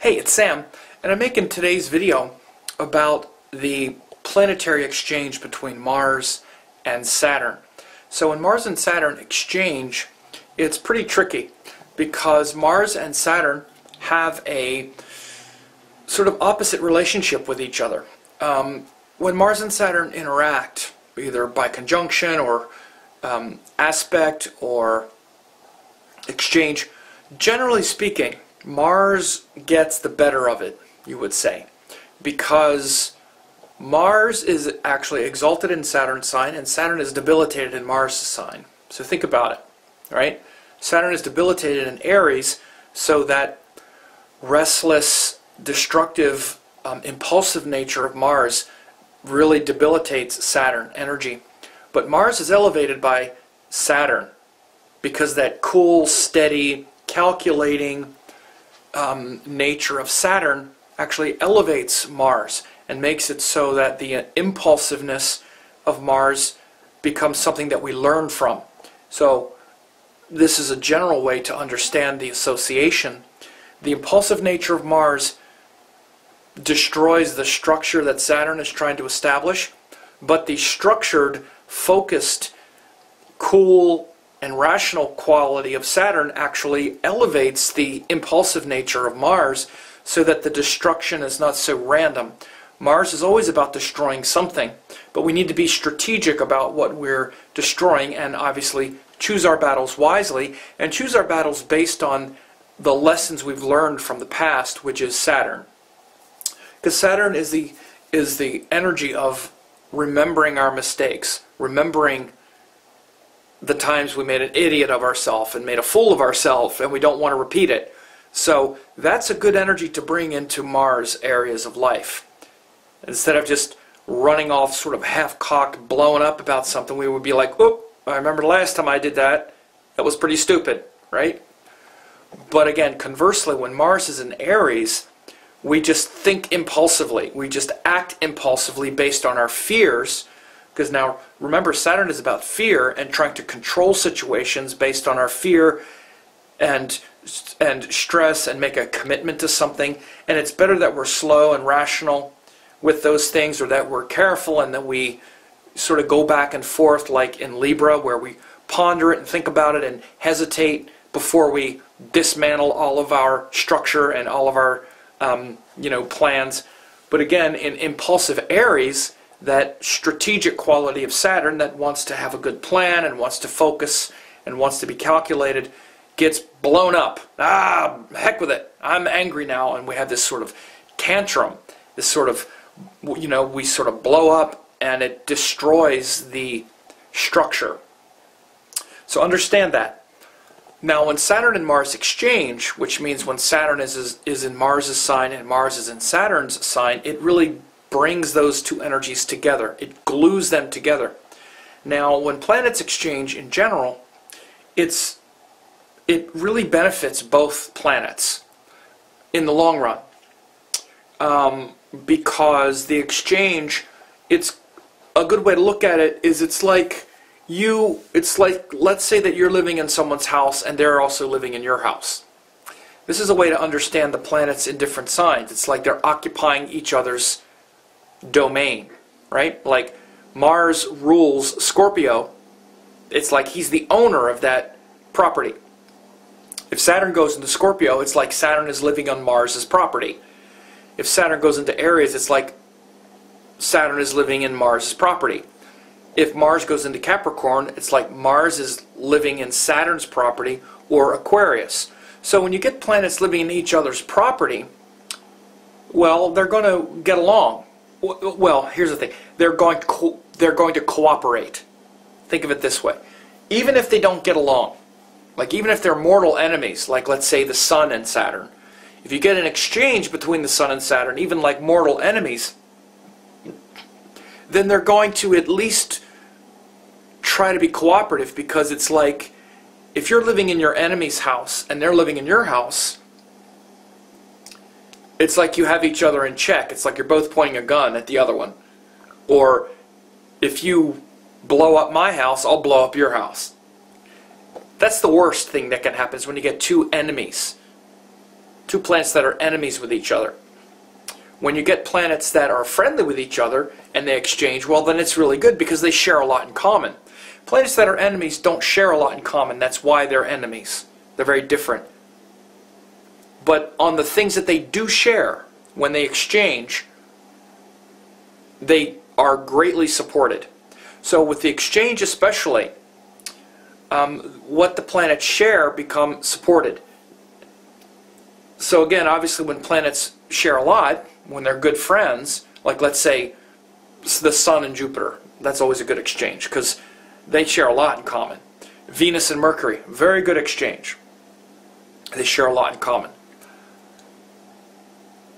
Hey, it's Sam, and I'm making today's video about the planetary exchange between Mars and Saturn. So when Mars and Saturn exchange, it's pretty tricky because Mars and Saturn have a sort of opposite relationship with each other. When Mars and Saturn interact, either by conjunction or aspect or exchange, generally speaking, Mars gets the better of it, you would say, because Mars is actually exalted in Saturn's sign and Saturn is debilitated in Mars' sign. So think about it, right? Saturn is debilitated in Aries, so that restless, destructive, impulsive nature of Mars really debilitates Saturn energy. But Mars is elevated by Saturn because that cool, steady, calculating nature of Saturn actually elevates Mars and makes it so that the impulsiveness of Mars becomes something that we learn from. So this is a general way to understand the association. The impulsive nature of Mars destroys the structure that Saturn is trying to establish, but the structured, focused, cool, and rational quality of Saturn actually elevates the impulsive nature of Mars so that the destruction is not so random. Mars is always about destroying something, but we need to be strategic about what we're destroying and obviously choose our battles wisely and choose our battles based on the lessons we've learned from the past, which is Saturn. Because Saturn is the energy of remembering our mistakes, remembering the times we made an idiot of ourselves and made a fool of ourselves and we don't want to repeat it. So that's a good energy to bring into Mars areas of life. Instead of just running off sort of half-cocked, blowing up about something, we would be like, oh, I remember the last time I did that. That was pretty stupid, right? But again, conversely, when Mars is in Aries, we just think impulsively. We just act impulsively based on our fears. Because now, remember, Saturn is about fear and trying to control situations based on our fear and stress and make a commitment to something. And it's better that we're slow and rational with those things, or that we're careful and that we sort of go back and forth like in Libra, where we ponder it and think about it and hesitate before we dismantle all of our structure and all of our plans. But again, in impulsive Aries, that strategic quality of Saturn that wants to have a good plan and wants to focus and wants to be calculated gets blown up. Heck with it. I'm angry now. And we have this sort of tantrum, this sort of, we sort of blow up and it destroys the structure. So understand that. Now when Saturn and Mars exchange, which means when Saturn is in Mars' sign and Mars is in Saturn's sign, it really brings those two energies together. It glues them together. Now, when planets exchange in general, it really benefits both planets in the long run. Because the exchange, it's a good way to look at it is it's like let's say that you're living in someone's house and they're also living in your house. This is a way to understand the planets in different signs. It's like they're occupying each other's domain, right? Like Mars rules Scorpio. It's like he's the owner of that property. If Saturn goes into Scorpio, it's like Saturn is living on Mars's property. If Saturn goes into Aries, it's like Saturn is living in Mars's property. If Mars goes into Capricorn, it's like Mars is living in Saturn's property or Aquarius. So when you get planets living in each other's property, well, they're going to get along. Well, here's the thing. They're going to cooperate. Think of it this way. Even if they don't get along, like even if they're mortal enemies, like let's say the Sun and Saturn, if you get an exchange between the Sun and Saturn, even like mortal enemies, then they're going to at least try to be cooperative, because it's like if you're living in your enemy's house and they're living in your house, it's like you have each other in check. It's like you're both pointing a gun at the other one. Or if you blow up my house, I'll blow up your house. That's the worst thing that can happen, is when you get two enemies two planets that are enemies with each other. When you get planets that are friendly with each other and they exchange, well, then it's really good because they share a lot in common. Planets that are enemies don't share a lot in common. That's why they're enemies. They're very different. But on the things that they do share, when they exchange, they are greatly supported. So with the exchange especially, what the planets share become supported. So again, obviously when planets share a lot, when they're good friends, like let's say the Sun and Jupiter, that's always a good exchange because they share a lot in common. Venus and Mercury, very good exchange. They share a lot in common.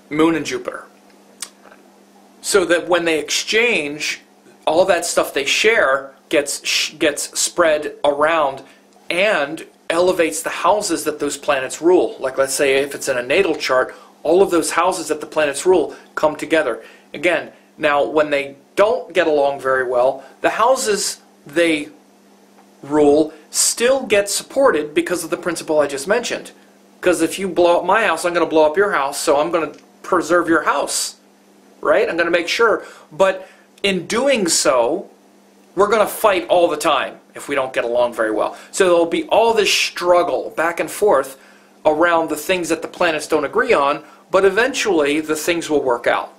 Moon and Jupiter. So that when they exchange, all that stuff they share gets spread around and elevates the houses that those planets rule. Like let's say if it's in a natal chart, all of those houses that the planets rule come together. Again, now when they don't get along very well, the houses they rule still get supported because of the principle I just mentioned. Because if you blow up my house, I'm going to blow up your house, so I'm going to preserve your house. Right? I'm going to make sure. But in doing so, we're going to fight all the time if we don't get along very well. So there'll be all this struggle back and forth around the things that the planets don't agree on, but eventually the things will work out.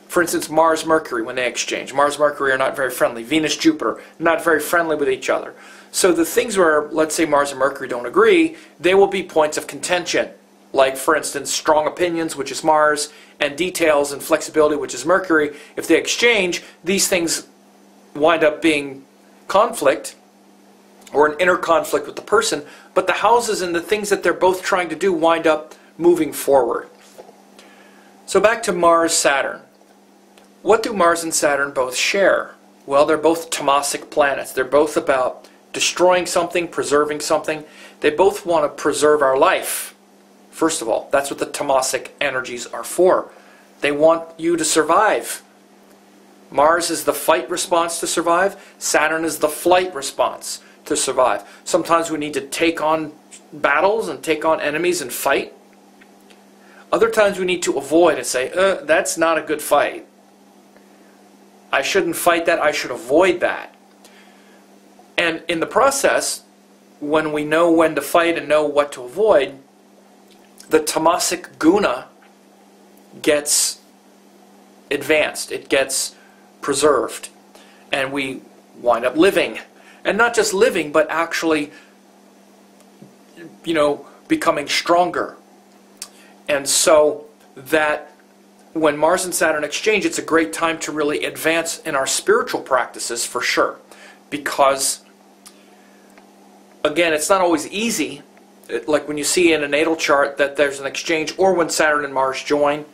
For instance, Mars-Mercury, when they exchange. Mars-Mercury are not very friendly. Venus-Jupiter, not very friendly with each other. So the things where, let's say, Mars and Mercury don't agree, they will be points of contention. Like, for instance, strong opinions, which is Mars, and details and flexibility, which is Mercury. If they exchange, these things wind up being conflict, or an inner conflict with the person, but the houses and the things that they're both trying to do wind up moving forward. So back to Mars-Saturn. What do Mars and Saturn both share? Well, they're both tamasic planets. They're both about destroying something, preserving something. They both want to preserve our life. First of all, that's what the tamasic energies are for. They want you to survive. Mars is the fight response to survive. Saturn is the flight response to survive. Sometimes we need to take on battles and take on enemies and fight. Other times we need to avoid and say, that's not a good fight. I shouldn't fight that, I should avoid that. And in the process, when we know when to fight and know what to avoid, the tamasic guna gets advanced, it gets preserved, and we wind up living. And not just living, but actually, becoming stronger. And so that when Mars and Saturn exchange, it's a great time to really advance in our spiritual practices for sure. Because, again, it's not always easy. Like when you see in a natal chart that there's an exchange, or when Saturn and Mars join,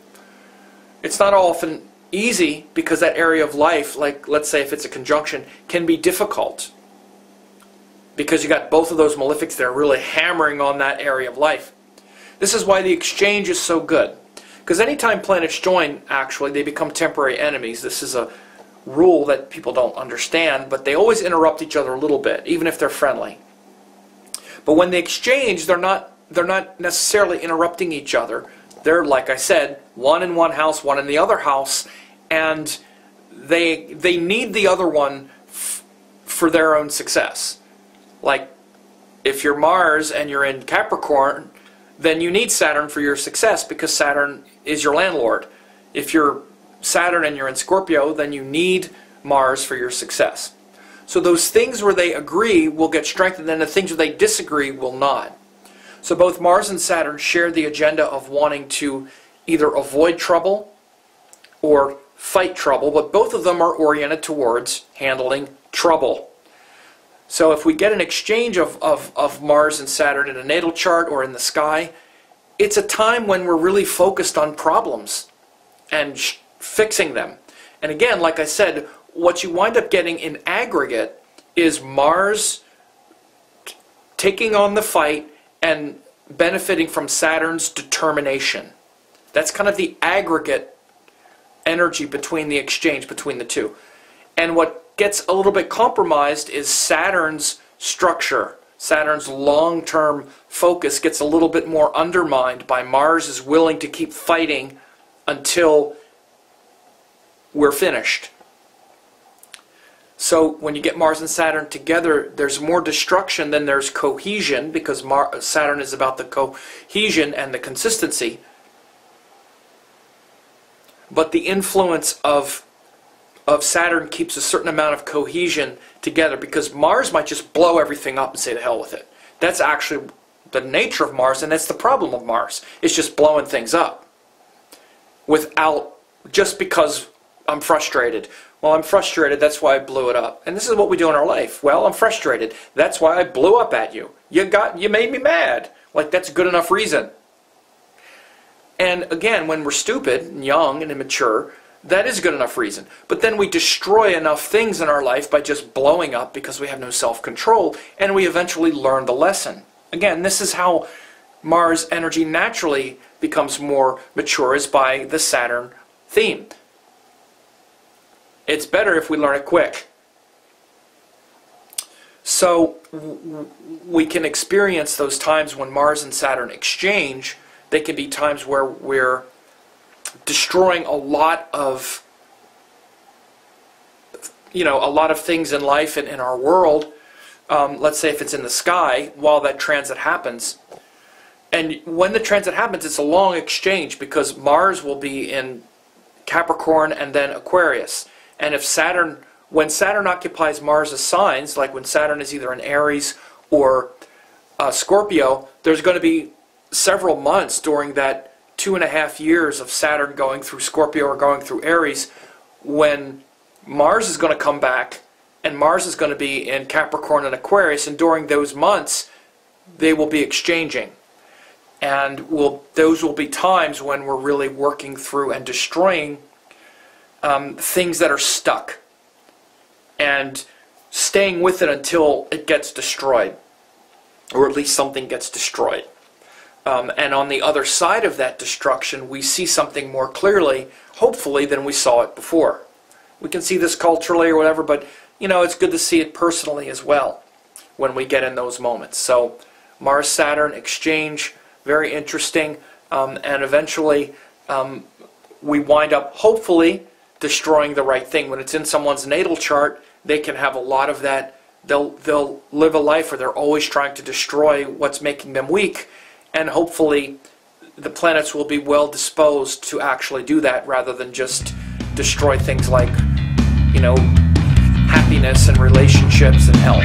it's not often easy because that area of life, like let's say if it's a conjunction, can be difficult. Because you got both of those malefics there really hammering on that area of life. This is why the exchange is so good. Because anytime planets join, actually, they become temporary enemies. This is a rule that people don't understand, but they always interrupt each other a little bit, even if they're friendly. But when they exchange, they're not necessarily interrupting each other. They're, like I said, one in one house, one in the other house, and they need the other one for their own success. Like, if you're Mars and you're in Capricorn, then you need Saturn for your success because Saturn is your landlord. If you're Saturn and you're in Scorpio, then you need Mars for your success. So those things where they agree will get strengthened, and the things where they disagree will not. So both Mars and Saturn share the agenda of wanting to either avoid trouble or fight trouble, but both of them are oriented towards handling trouble. So if we get an exchange of Mars and Saturn in a natal chart or in the sky, it's a time when we're really focused on problems and fixing them. And again, like I said, what you wind up getting in aggregate is Mars taking on the fight and benefiting from Saturn's determination. That's kind of the aggregate energy between the exchange between the two. And what gets a little bit compromised is Saturn's structure. Saturn's long-term focus gets a little bit more undermined by Mars is willing to keep fighting until we're finished. So when you get Mars and Saturn together, there's more destruction than there's cohesion, because Saturn is about the cohesion and the consistency. But the influence of Saturn keeps a certain amount of cohesion together, because Mars might just blow everything up and say to hell with it. That's actually the nature of Mars, and that's the problem of Mars. It's just blowing things up just because I'm frustrated. Well, I'm frustrated, that's why I blew it up. And this is what we do in our life. Well, I'm frustrated, that's why I blew up at you. You made me mad. Like, that's a good enough reason. And again, when we're stupid and young and immature, that is a good enough reason. But then we destroy enough things in our life by just blowing up because we have no self-control, and we eventually learn the lesson. Again, this is how Mars energy naturally becomes more mature, is by the Saturn theme. It's better if we learn it quick. So we can experience those times when Mars and Saturn exchange. They can be times where we're destroying a lot of things in life and in our world. Let's say if it's in the sky while that transit happens. And when the transit happens, it's a long exchange, because Mars will be in Capricorn and then Aquarius. And when Saturn occupies Mars' signs, like when Saturn is either in Aries or Scorpio, there's going to be several months during that 2.5 years of Saturn going through Scorpio or going through Aries, when Mars is going to come back, and Mars is going to be in Capricorn and Aquarius, and during those months they will be exchanging. And those will be times when we're really working through and destroying things that are stuck, and staying with it until it gets destroyed, or at least something gets destroyed. And on the other side of that destruction, we see something more clearly, hopefully, than we saw it before. We can see this culturally or whatever, but it's good to see it personally as well when we get in those moments. So Mars-Saturn exchange, very interesting, and eventually we wind up, hopefully, destroying the right thing. When it's in someone's natal chart, they can have a lot of that. They'll live a life where they're always trying to destroy what's making them weak, and hopefully the planets will be well disposed to actually do that, rather than just destroy things like, happiness and relationships and health.